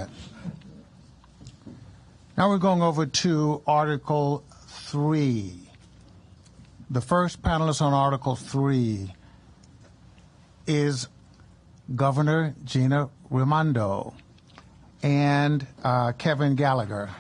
Now we're going over to Article 3. The first panelist on Article 3 is Governor Gina Raimondo and Kevin Gallagher.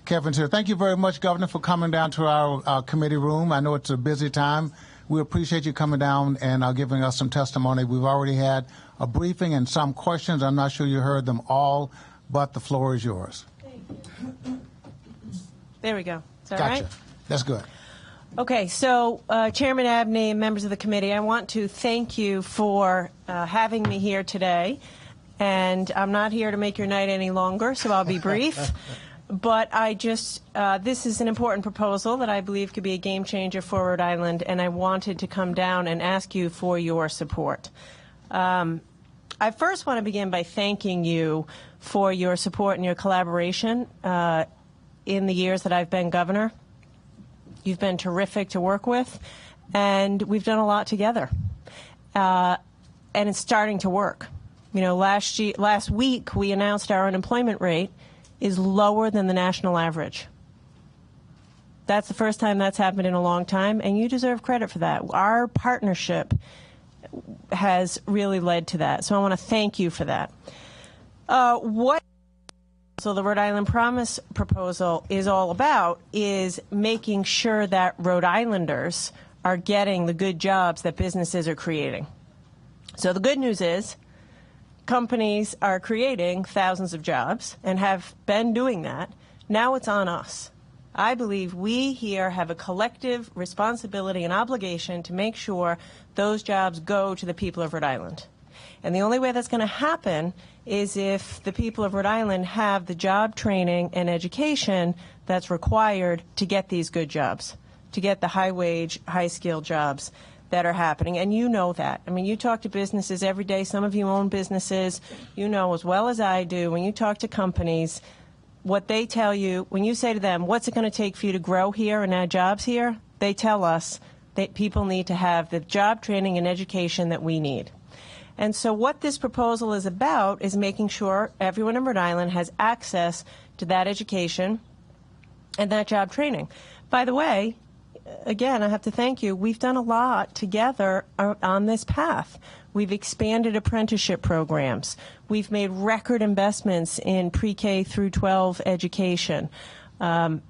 Kevin's here. Thank you very much, Governor, for coming down to our committee room. I know it's a busy time. We appreciate you coming down and giving us some testimony. We've already had a briefing and some questions. I'm not sure you heard them all, but the floor is yours. Thank you. There we go. Is that Gotcha. right? That's good. Okay, so Chairman Abney and members of the committee, I want to thank you for having me here today. And I'm not here to make your night any longer, so I'll be brief. But this is an important proposal that I believe could be a game changer for Rhode Island, and I wanted to come down and ask you for your support. I first want to begin by thanking you for your support and your collaboration in the years that I've been governor. You've been terrific to work with, and we've done a lot together. And it's starting to work. You know, last week we announced our unemployment rate is lower than the national average. That's the first time that's happened in a long time, and you deserve credit for that. Our partnership has really led to that, so I want to thank you for that. So the Rhode Island Promise proposal is all about is making sure that Rhode Islanders are getting the good jobs that businesses are creating. So the good news is companies are creating thousands of jobs and have been doing that. Now it's on us. I believe we here have a collective responsibility and obligation to make sure those jobs go to the people of Rhode Island. And the only way that's going to happen is if the people of Rhode Island have the job training and education that's required to get these good jobs, to get the high-wage, high-skilled jobs that are happening, and you know that. I mean, you talk to businesses every day. Some of you own businesses. You know as well as I do, when you talk to companies, what they tell you, when you say to them, what's it going to take for you to grow here and add jobs here, they tell us that people need to have the job training and education that we need. And so what this proposal is about is making sure everyone in Rhode Island has access to that education and that job training. By the way, again, I have to thank you. We've done a lot together on this path. We've expanded apprenticeship programs. We've made record investments in pre-K through 12 education. College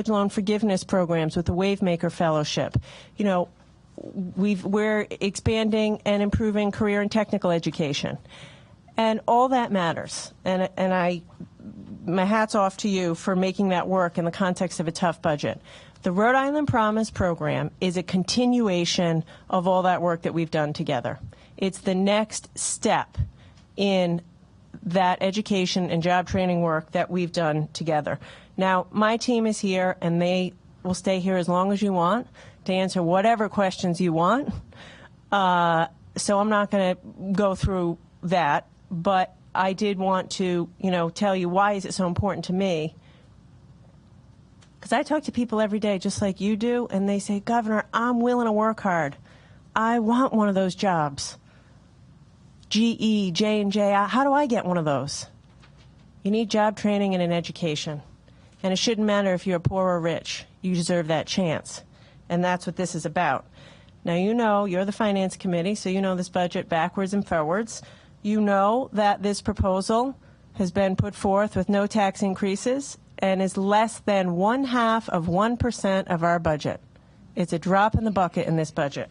loan forgiveness programs with the Wavemaker Fellowship. You know, we're expanding and improving career and technical education. And all that matters. And my hat's off to you for making that work in the context of a tough budget. The Rhode Island Promise program is a continuation of all that work that we've done together. It's the next step in that education and job training work that we've done together. Now, my team is here, and they will stay here as long as you want to answer whatever questions you want. So I'm not going to go through that, but I did want to, tell you why is it so important to me. Because I talk to people every day just like you do, and they say, Governor, I'm willing to work hard. I want one of those jobs. GE, J&J, how do I get one of those? You need job training and an education. And it shouldn't matter if you're poor or rich. You deserve that chance. And that's what this is about. Now, you're the Finance Committee, so you know this budget backwards and forwards. You know that this proposal has been put forth with no tax increases and is less than 0.5% of our budget. It's a drop in the bucket in this budget.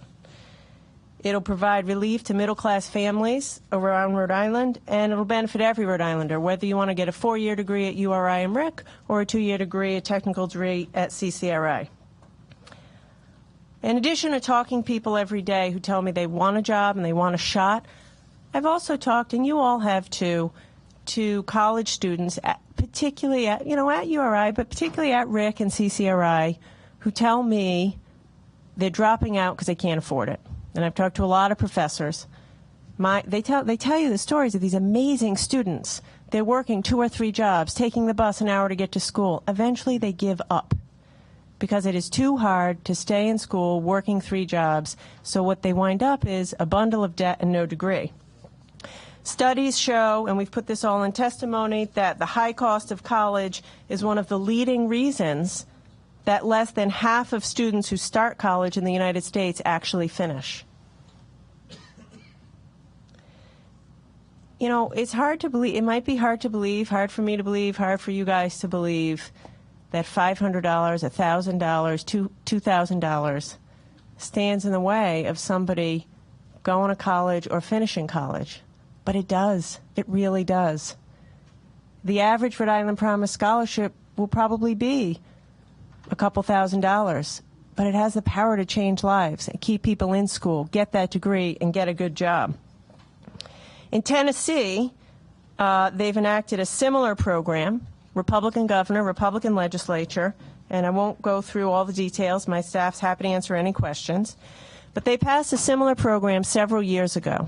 It'll provide relief to middle-class families around Rhode Island, and it'll benefit every Rhode Islander, whether you want to get a 4-year degree at URI and RIC or a 2-year degree, a technical degree at CCRI. In addition to talking to people every day who tell me they want a job and they want a shot, I've also talked, and you all have too, to college students, particularly at URI, but particularly at RIC and CCRI, who tell me they're dropping out because they can't afford it. And I've talked to a lot of professors. They tell you the stories of these amazing students They're working 2 or 3 jobs, taking the bus an hour to get to school. Eventually they give up because it is too hard to stay in school working 3 jobs. So what they wind up is a bundle of debt and no degree. Studies show, and we've put this all in testimony, that the high cost of college is one of the leading reasons that less than half of students who start college in the United States actually finish. You know, it's hard to believe, it might be hard to believe, hard for me to believe, hard for you guys to believe that $500, $1,000, $2,000 stands in the way of somebody going to college or finishing college. But it does. It really does. The average Rhode Island Promise scholarship will probably be a couple $1,000, but it has the power to change lives and keep people in school, get that degree, and get a good job. In Tennessee, they've enacted a similar program, Republican governor, Republican legislature, and I won't go through all the details. My staff's happy to answer any questions. But they passed a similar program several years ago.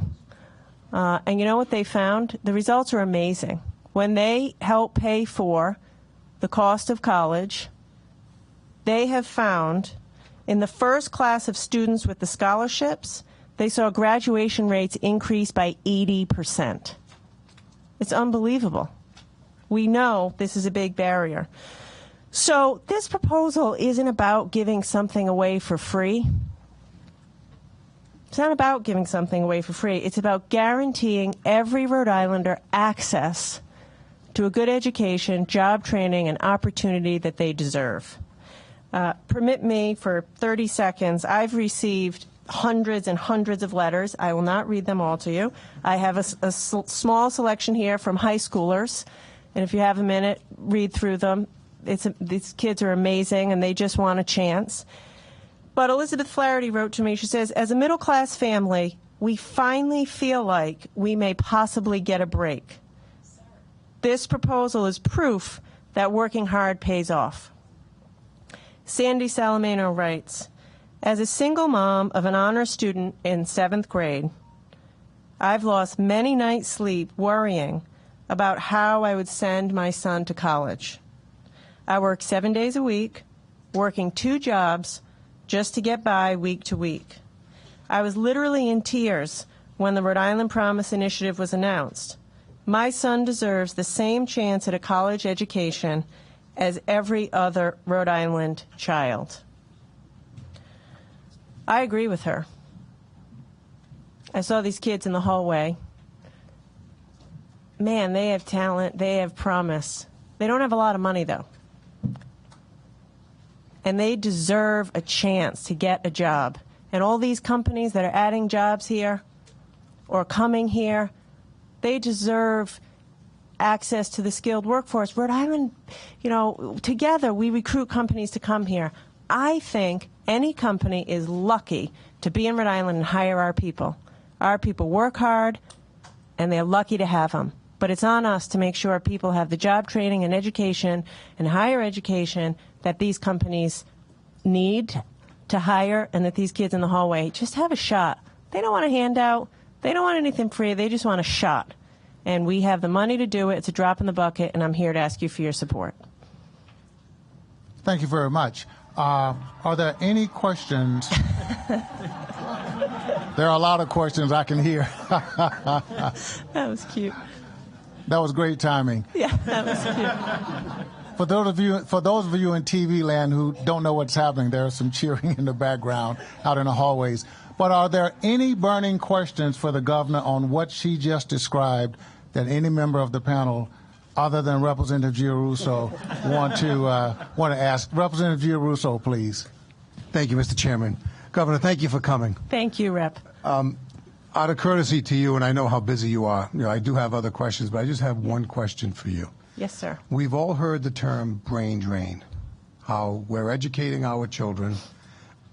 And you know what they found? The results are amazing. When they help pay for the cost of college, they have found in the first class of students with the scholarships, they saw graduation rates increase by 80%. It's unbelievable. We know this is a big barrier. So this proposal isn't about giving something away for free. It's not about giving something away for free. It's about guaranteeing every Rhode Islander access to a good education, job training, and opportunity that they deserve. Permit me for 30 seconds. I've received hundreds and hundreds of letters. I will not read them all to you. I have a small selection here from high schoolers, and if you have a minute, read through them. These kids are amazing, and they just want a chance. But Elizabeth Flaherty wrote to me, she says, as a middle-class family, we finally feel like we may possibly get a break. This proposal is proof that working hard pays off. Sandy Salamano writes, as a single mom of an honor student in 7th grade, I've lost many nights' sleep worrying about how I would send my son to college. I work 7 days a week, working 2 jobs, just to get by week to week. I was literally in tears when the Rhode Island Promise Initiative was announced. My son deserves the same chance at a college education as every other Rhode Island child. I agree with her. I saw these kids in the hallway. Man, they have talent, they have promise. They don't have a lot of money, though. And they deserve a chance to get a job. And all these companies that are adding jobs here or coming here, they deserve access to the skilled workforce. Rhode Island, you know, together we recruit companies to come here. I think any company is lucky to be in Rhode Island and hire our people. Our people work hard, and they're lucky to have them. But it's on us to make sure people have the job training and education and higher education that these companies need to hire, and that these kids in the hallway just have a shot. They don't want a handout. They don't want anything free. They just want a shot. And we have the money to do it. It's a drop in the bucket, and I'm here to ask you for your support. Thank you very much. Are there any questions? There are a lot of questions I can hear. That was cute. That was great timing. Yeah, that was cute. For those of you in TV land who don't know what's happening, there's some cheering in the background out in the hallways. But are there any burning questions for the governor on what she just described that any member of the panel, other than Representative Giarrusso, want to ask? Representative Giarrusso, please. Thank you, Mr. Chairman. Governor, thank you for coming. Thank you, Rep. Out of courtesy to you, and I know how busy you are, I do have other questions, but I just have one question for you. Yes, sir. We've all heard the term brain drain, how we're educating our children,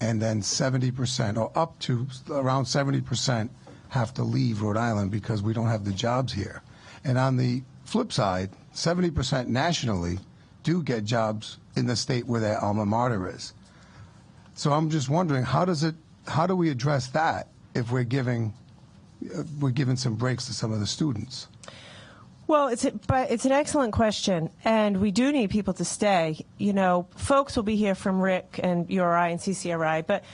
and then 70%, or up to around 70%, have to leave Rhode Island because we don't have the jobs here. And on the flip side, 70% nationally do get jobs in the state where their alma mater is. So I'm just wondering, how do we address that if we're giving some breaks to some of the students? Well, it's an excellent question, and we do need people to stay. You know, folks will be here from RIC and URI and CCRI, but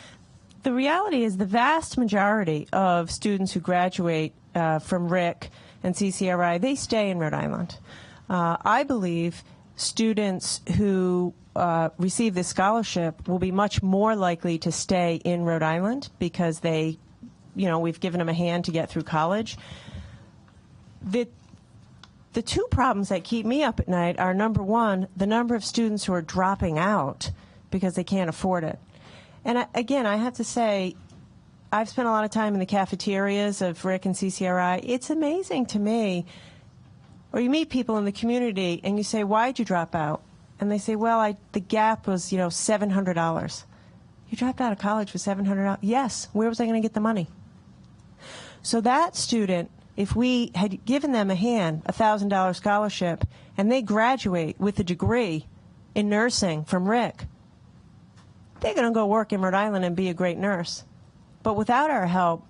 the reality is the vast majority of students who graduate from RIC and CCRI, they stay in Rhode Island. I believe students who receive this scholarship will be much more likely to stay in Rhode Island because they, you know, we've given them a hand to get through college. The two problems that keep me up at night are, number one, the number of students who are dropping out because they can't afford it. And again, I have to say, I've spent a lot of time in the cafeterias of RIC and CCRI. It's amazing to me. Or you meet people in the community and you say, why'd you drop out? And they say, well, the gap was, you know, $700. You dropped out of college for $700? Yes. Where was I going to get the money? So that student, if we had given them a hand, a $1,000 scholarship, and they graduate with a degree in nursing from RIC, they're going to go work in Rhode Island and be a great nurse. But without our help,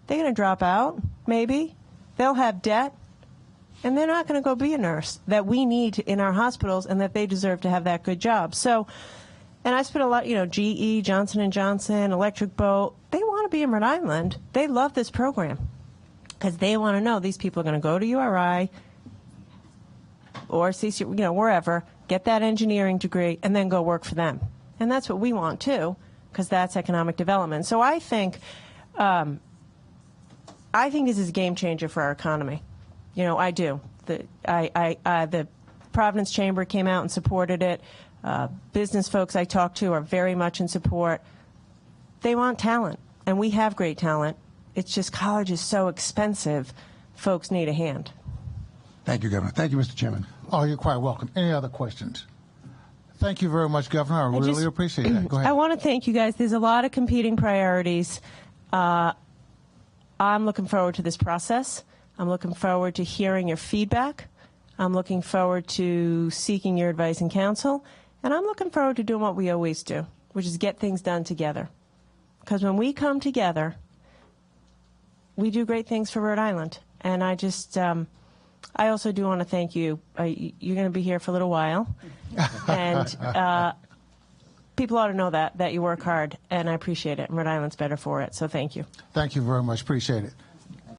they're going to drop out, maybe. They'll have debt, and they're not going to go be a nurse that we need in our hospitals and that they deserve to have that good job. So, and I spent a lot, you know, GE, Johnson & Johnson, Electric Boat, they want to be in Rhode Island. They love this program because they want to know these people are going to go to URI or CC, you know, wherever, get that engineering degree, and then go work for them. And that's what we want, too, because that's economic development. So I think this is a game changer for our economy. You know, I do. The Providence Chamber came out and supported it. Business folks I talk to are very much in support. They want talent, and we have great talent. It's just college is so expensive, folks need a hand. Thank you, Governor. Thank you, Mr. Chairman. Oh, you're quite welcome. Any other questions? Thank you very much, Governor. I really appreciate that. Go ahead. I want to thank you guys. There's a lot of competing priorities. I'm looking forward to this process. I'm looking forward to hearing your feedback. I'm looking forward to seeking your advice and counsel. And I'm looking forward to doing what we always do, which is get things done together. Because when we come together, we do great things for Rhode Island. And I just, I also do want to thank you. You're going to be here for a little while. And people ought to know that you work hard. And I appreciate it. And Rhode Island's better for it. So thank you. Thank you very much. Appreciate it.